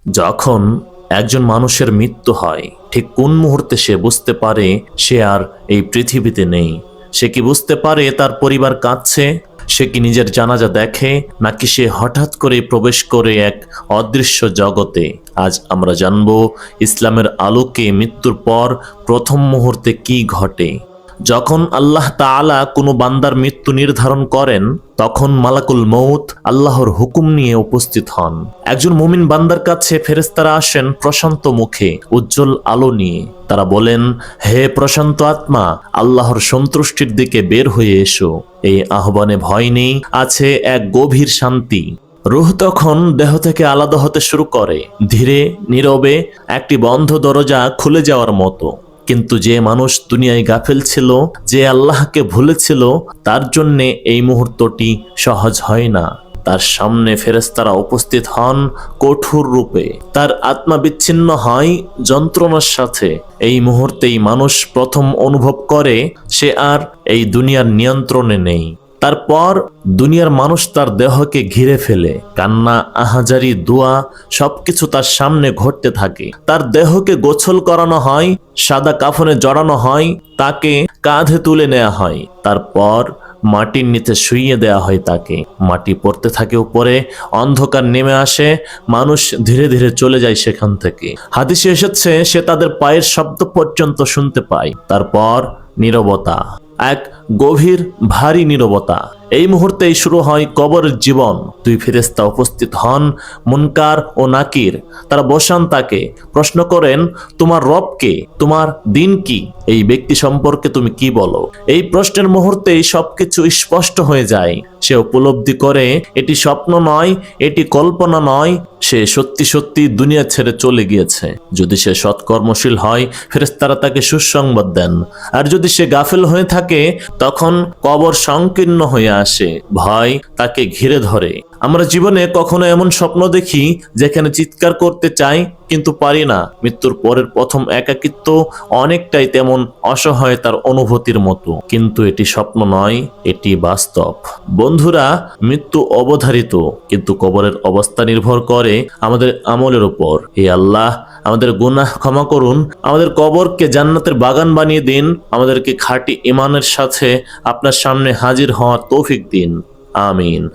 যখন একজন মানুষের মৃত্যু হয়, ঠিক কোন মুহূর্তে সে বুঝতে পারে সে আর এই পৃথিবীতে নেই? সে কি বুঝতে পারে তার পরিবার কাঁদছে? সে কি নিজের জানাজা দেখে, নাকি সে হঠাৎ করে প্রবেশ করে এক অদৃশ্য জগতে? আজ আমরা জানব ইসলামের আলোকে মৃত্যুর পর প্রথম মুহূর্তে কি ঘটে। যখন আল্লাহ তাআলা কোনো বান্দার মৃত্যু নির্ধারণ করেন, তখন মালাকুল মউত আল্লাহর হুকুম নিয়ে উপস্থিত হন। একজন মুমিন বান্দার কাছে ফেরেশতারা আসেন প্রশান্ত মুখে, উজ্জ্বল আলো নিয়ে। তারা বলেন, হে প্রশান্ত আত্মা, আল্লাহর সন্তুষ্টির দিকে বের হয়ে এসো। এই আহ্বানে ভয় নেই, আছে এক গভীর শান্তি। রূহ তখন দেহ থেকে আলাদা হতে শুরু করে, ধীরে নীরবে, একটি বন্ধ দরজা খুলে যাওয়ার মতো। কিন্তু যে মানুষ দুনিয়ায় গাফেল ছিল, যে আল্লাহকে ভুলেছিল, তার জন্যে এই মুহূর্তটি সহজ হয় না। তার সামনে ফেরেশতারা উপস্থিত হন কঠোর রূপে। তার আত্মা বিচ্ছিন্ন হয় যন্ত্রণার সাথে। এই মুহূর্তেই মানুষ প্রথম অনুভব করে সে আর এই দুনিয়ার নিয়ন্ত্রণে নেই। তারপর দুনিয়ার মানুষ তার দেহকে ঘিরে ফেলে। কান্না, আহাজারি, দোয়া সবকিছু তার সামনে ঘটতে থাকে। তার দেহকে গোসল করানো হয়, সাদা কাফনে জড়ানো হয়, তাকে কাঁধে তুলে নেওয়া হয়। তারপর মাটির নিচে শুইয়ে দেওয়া হয় তাকে। মাটি পড়তে থাকে উপরে, অন্ধকার নেমে আসে, মানুষ ধীরে ধীরে চলে যায় সেখান থেকে। হাদিসে এসেছে সে তাদের পায়ের শব্দ পর্যন্ত শুনতে পায়। তারপর নীরবতা, এক গভীর ভারী নীরবতা। এই মুহূর্তেই শুরু হয় কবরের জীবন। দুই ফেরেশতা উপস্থিত হন, মুনকার ও নাকির। তারা বসান তাকে, প্রশ্ন করেন, তোমার রব কে? তোমার দিন কি? এই ব্যক্তি সম্পর্কে তুমি কি বলো? এই প্রশ্নের মুহূর্তেই সবকিছু স্পষ্ট হয়ে যায়। সে উপলব্ধি করে এটি স্বপ্ন নয়, এটি কল্পনা নয়, সে সত্যি সত্যি দুনিয়া ছেড়ে চলে গিয়েছে। যদি সে সৎকর্মশীল হয়, ফেরেশতারা তাকে সুসংবাদ দেন। আর যদি সে গাফেল হয়ে থাকে, তখন কবর সংকীর্ণ হয়ে আসে, ভয় তাকে ঘিরে ধরে। আমরা জীবনে কখনো এমন স্বপ্ন দেখি যেখানে চিৎকার করতে চাই কিন্তু পারি না। মৃত্যুর পরের প্রথম একাকিত্ব অনেকটাই তেমন অসহায়তার অনুভূতির মতো। কিন্তু এটি স্বপ্ন নয়, এটি বাস্তব। বন্ধুরা, মৃত্যু অবধারিত, কিন্তু কবরের অবস্থা নির্ভর করে আমাদের আমলের উপর। হে আল্লাহ, আমাদের গুনাহ ক্ষমা করুন, আমাদের কবরকে জান্নাতের বাগান বানিয়ে দিন, আমাদেরকে খাঁটি ঈমানের সাথে আপনার সামনে হাজির হওয়ার তৌফিক দিন। আমিন।